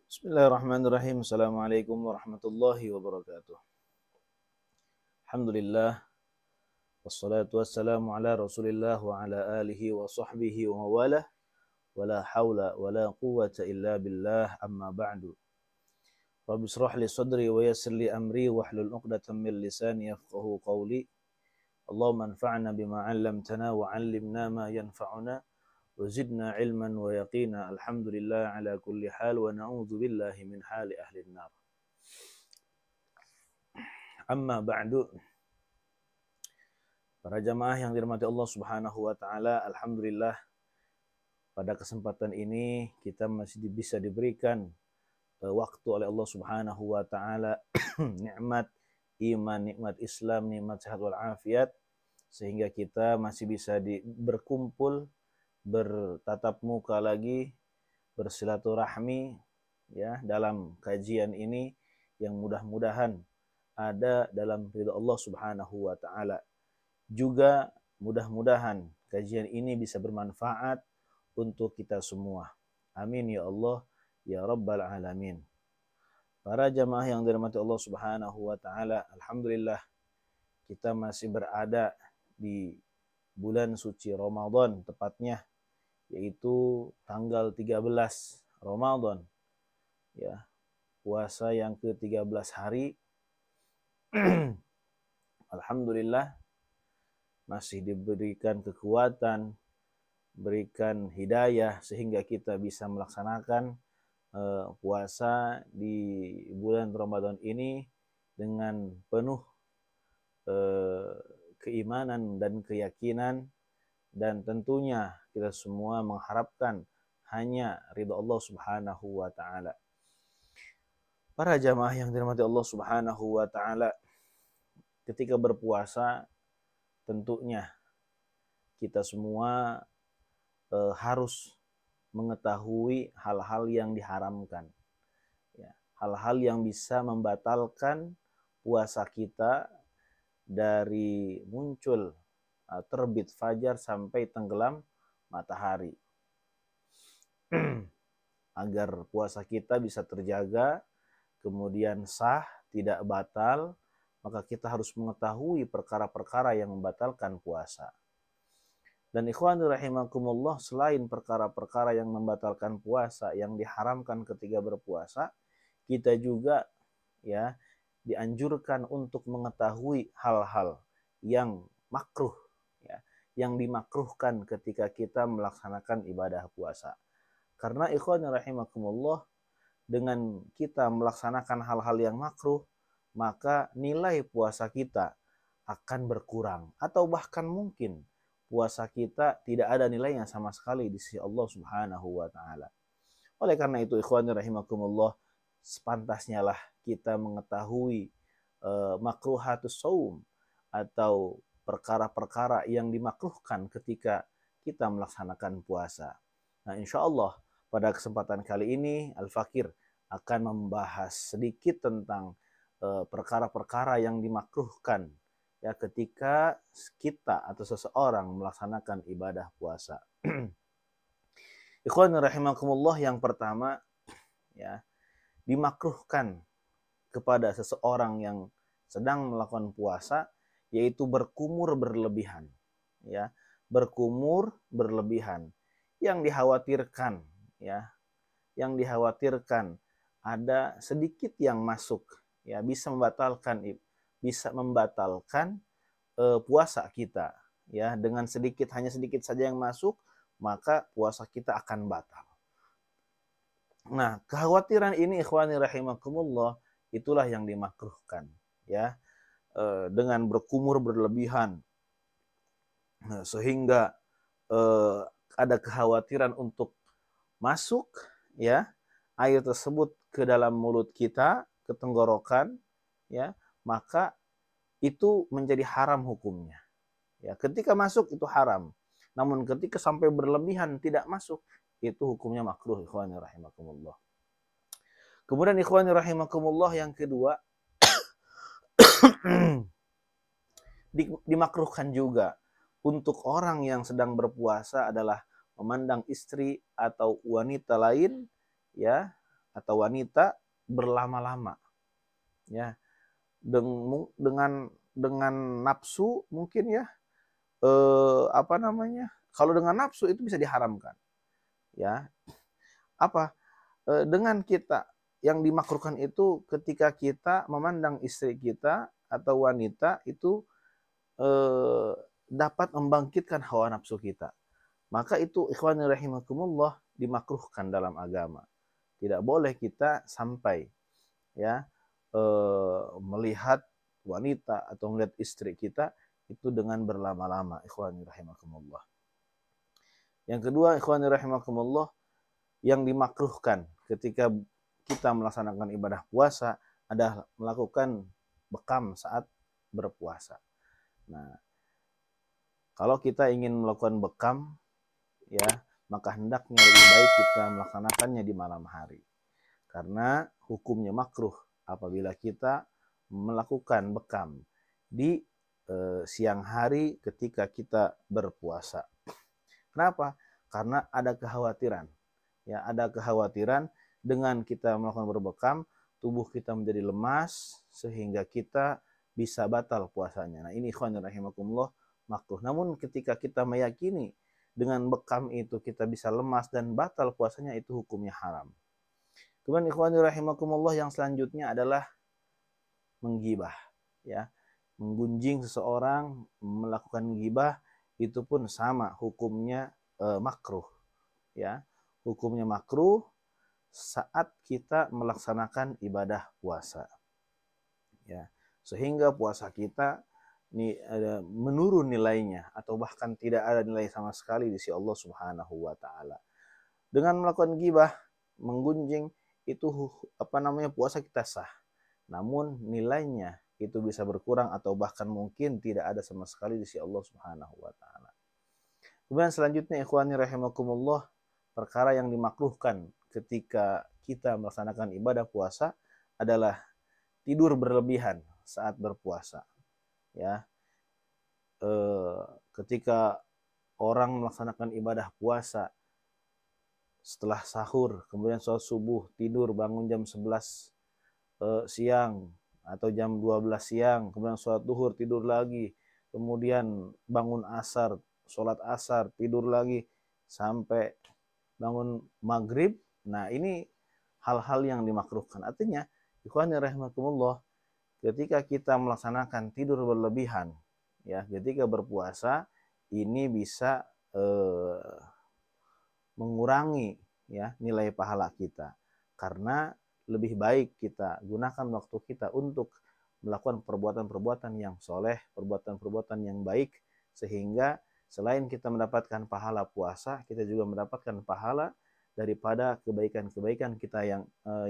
Bismillahirrahmanirrahim. Assalamualaikum warahmatullahi wabarakatuh. Alhamdulillah. Wassalatu wassalamu ala rasulillah wa ala alihi wa sahbihi wa mawalah. Wa la hawla wa la quwwata illa billah amma ba'du. Rabbi israh li sadri wa yassir li amri wa hlul 'uqdatam min lisani yafqahu qawli. Allahumma anfa'na bima 'allamtana wa 'allimna ma yanfa'una. وزدنا علما ويقينا الحمد لله على كل حال ونعوذ بالله من حال أهل النار أما بعد. Para jamaah yang dirahmati Allah Subhanahu wa taala, alhamdulillah pada kesempatan ini kita masih bisa diberikan waktu oleh Allah Subhanahu wa taala nikmat iman, nikmat Islam, nikmat sehat wal afiat, sehingga kita masih bisa berkumpul, bertatap muka lagi, bersilaturahmi ya dalam kajian ini yang mudah-mudahan ada dalam ridha Allah Subhanahu wa taala. Juga mudah-mudahan kajian ini bisa bermanfaat untuk kita semua. Amin ya Allah ya rabbal alamin. Para jamaah yang dirahmati Allah Subhanahu wa taala, alhamdulillah kita masih berada di bulan suci Ramadan, tepatnya yaitu tanggal 13 Ramadan ya, puasa yang ke-13 hari. Alhamdulillah masih diberikan kekuatan, berikan hidayah sehingga kita bisa melaksanakan puasa di bulan Ramadan ini dengan penuh keimanan dan keyakinan. Dan tentunya kita semua mengharapkan hanya ridha Allah Subhanahu wa taala. Para jamaah yang dirahmati Allah Subhanahu wa taala, ketika berpuasa tentunya kita semua harus mengetahui hal-hal yang diharamkan. Ya, hal-hal yang bisa membatalkan puasa kita dari muncul terbit fajar sampai tenggelam matahari. Agar puasa kita bisa terjaga, kemudian sah, tidak batal, maka kita harus mengetahui perkara-perkara yang membatalkan puasa. Dan ikhwani rahimakumullah, selain perkara-perkara yang membatalkan puasa, yang diharamkan ketika berpuasa, kita juga ya dianjurkan untuk mengetahui hal-hal yang makruh, yang dimakruhkan ketika kita melaksanakan ibadah puasa. Karena ikhwan rahimakumullah, dengan kita melaksanakan hal-hal yang makruh, maka nilai puasa kita akan berkurang, atau bahkan mungkin puasa kita tidak ada nilainya sama sekali di sisi Allah Subhanahu wa taala. Oleh karena itu ikhwan rahimakumullah, sepantasnya lah kita mengetahui makruhatus shaum, atau perkara-perkara yang dimakruhkan ketika kita melaksanakan puasa. Nah, insya Allah pada kesempatan kali ini Al-Fakir akan membahas sedikit tentang perkara-perkara yang dimakruhkan ya ketika kita atau seseorang melaksanakan ibadah puasa. Ikhwan rahimakumullah, yang pertama ya, dimakruhkan kepada seseorang yang sedang melakukan puasa yaitu berkumur berlebihan, ya, berkumur berlebihan. Yang dikhawatirkan, ya, yang dikhawatirkan ada sedikit yang masuk, ya, bisa membatalkan puasa kita, ya, dengan sedikit, hanya sedikit saja yang masuk, maka puasa kita akan batal. Nah, kekhawatiran ini ikhwani rahimakumullah, itulah yang dimakruhkan, ya. Dengan berkumur berlebihan sehingga ada kekhawatiran untuk masuk ya air tersebut ke dalam mulut kita, ke tenggorokan, ya, maka itu menjadi haram hukumnya. Ya, ketika masuk itu haram. Namun ketika sampai berlebihan tidak masuk, itu hukumnya makruh ikhwani rahimakumullah. Kemudian ikhwani rahimakumullah, yang kedua, dimakruhkan juga untuk orang yang sedang berpuasa adalah memandang istri atau wanita lain ya atau wanita berlama-lama, ya, dengan nafsu mungkin ya, kalau dengan nafsu itu bisa diharamkan, ya. Apa? Dengan kita yang dimakruhkan itu ketika kita memandang istri kita atau wanita itu dapat membangkitkan hawa nafsu kita. Maka itu ikhwani rahimakumullah dimakruhkan dalam agama. Tidak boleh kita sampai ya melihat wanita atau melihat istri kita itu dengan berlama-lama, ikhwani rahimakumullah. Yang kedua, ikhwani rahimakumullah, yang dimakruhkan ketika kita melaksanakan ibadah puasa adalah melakukan bekam saat berpuasa. Nah, kalau kita ingin melakukan bekam, ya, maka hendaknya lebih baik kita melaksanakannya di malam hari. Karena hukumnya makruh apabila kita melakukan bekam di siang hari ketika kita berpuasa. Kenapa? Karena ada kekhawatiran. Ya, ada kekhawatiran dengan kita melakukan berbekam, tubuh kita menjadi lemas sehingga kita bisa batal puasanya. Nah, ini ikhwan rahimakumullah makruh. Namun ketika kita meyakini dengan bekam itu kita bisa lemas dan batal puasanya, itu hukumnya haram. Kemudian ikhwan rahimakumullah yang selanjutnya adalah menggibah, ya. Menggunjing seseorang, melakukan gibah, itu pun sama hukumnya makruh, ya. Hukumnya makruh saat kita melaksanakan ibadah puasa, ya, sehingga puasa kita menurun nilainya atau bahkan tidak ada nilai sama sekali di sisi Allah Subhanahu wa taala. Dengan melakukan gibah, menggunjing, itu puasa kita sah. Namun nilainya itu bisa berkurang atau bahkan mungkin tidak ada sama sekali di sisi Allah Subhanahu wa taala. Kemudian selanjutnya ikhwani rahimakumullah, perkara yang dimakruhkan ketika kita melaksanakan ibadah puasa adalah tidur berlebihan saat berpuasa. Ya, ketika orang melaksanakan ibadah puasa setelah sahur, kemudian sholat subuh, tidur, bangun jam 11 siang atau jam 12 siang, kemudian sholat duhur, tidur lagi, kemudian bangun asar, sholat asar, tidur lagi, sampai bangun maghrib. Nah, ini hal-hal yang dimakruhkan. Artinya, ikhwani rahimakumullah, ketika kita melaksanakan tidur berlebihan, ya, ketika berpuasa, ini bisa mengurangi, ya, nilai pahala kita. Karena lebih baik kita gunakan waktu kita untuk melakukan perbuatan-perbuatan yang soleh, perbuatan-perbuatan yang baik, sehingga selain kita mendapatkan pahala puasa, kita juga mendapatkan pahala daripada kebaikan-kebaikan kita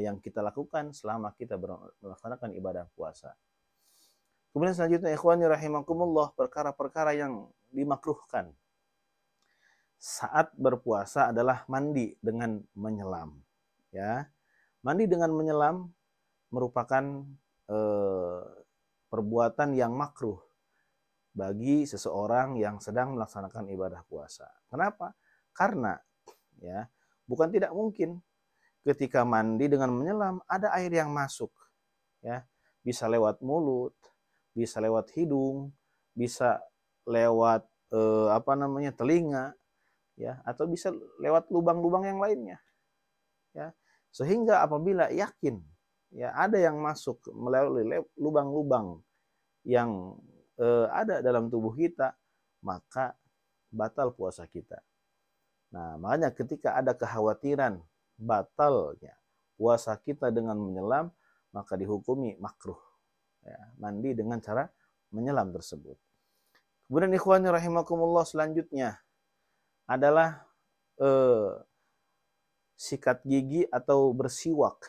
yang kita lakukan selama kita melaksanakan ibadah puasa. Kemudian selanjutnya ikhwani rahimakumullah, perkara-perkara yang dimakruhkan saat berpuasa adalah mandi dengan menyelam, ya. Mandi dengan menyelam merupakan perbuatan yang makruh bagi seseorang yang sedang melaksanakan ibadah puasa. Kenapa? Karena, ya, bukan tidak mungkin ketika mandi dengan menyelam ada air yang masuk, ya. Bisa lewat mulut, bisa lewat hidung, bisa lewat telinga, ya, atau bisa lewat lubang-lubang yang lainnya, ya. Sehingga apabila yakin, ya, ada yang masuk melalui lubang-lubang yang ada dalam tubuh kita, maka batal puasa kita. Nah, makanya ketika ada kekhawatiran batalnya puasa kita dengan menyelam, maka dihukumi makruh, ya, mandi dengan cara menyelam tersebut. Kemudian ikhwani rahimakumullah, selanjutnya adalah sikat gigi atau bersiwak,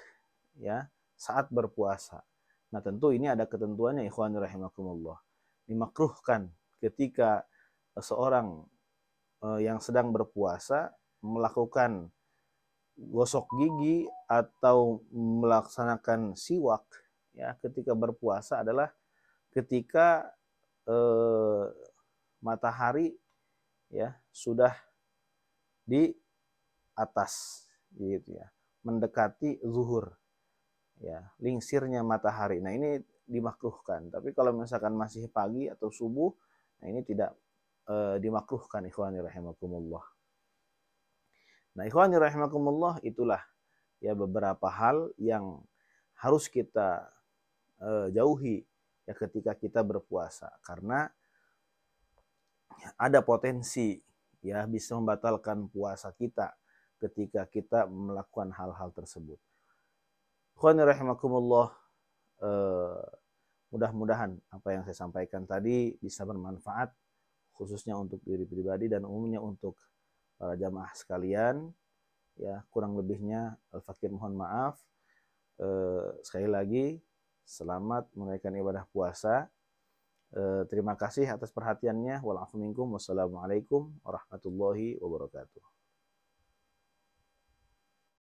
ya, saat berpuasa. Nah, tentu ini ada ketentuannya ikhwan rahimakumullah. Dimakruhkan ketika seorang yang sedang berpuasa melakukan gosok gigi atau melaksanakan siwak, ya, ketika berpuasa adalah ketika matahari, ya, sudah di atas, gitu, ya. mendekati zuhur, ya, lingsirnya matahari. Nah, ini dimakruhkan. Tapi kalau misalkan masih pagi atau subuh, nah ini tidak dimakruhkan, ikhwani rahimakumullah. Nah, ikhwani rahimakumullah, itulah ya beberapa hal yang harus kita jauhi ya ketika kita berpuasa, karena ada potensi ya bisa membatalkan puasa kita ketika kita melakukan hal-hal tersebut. Ikhwani rahimakumullah, mudah-mudahan apa yang saya sampaikan tadi bisa bermanfaat khususnya untuk diri pribadi dan umumnya untuk para jamaah sekalian. Ya, kurang lebihnya Al-Fakir mohon maaf. Sekali lagi selamat menunaikan ibadah puasa. Terima kasih atas perhatiannya. Wassalamualaikum warahmatullahi wabarakatuh.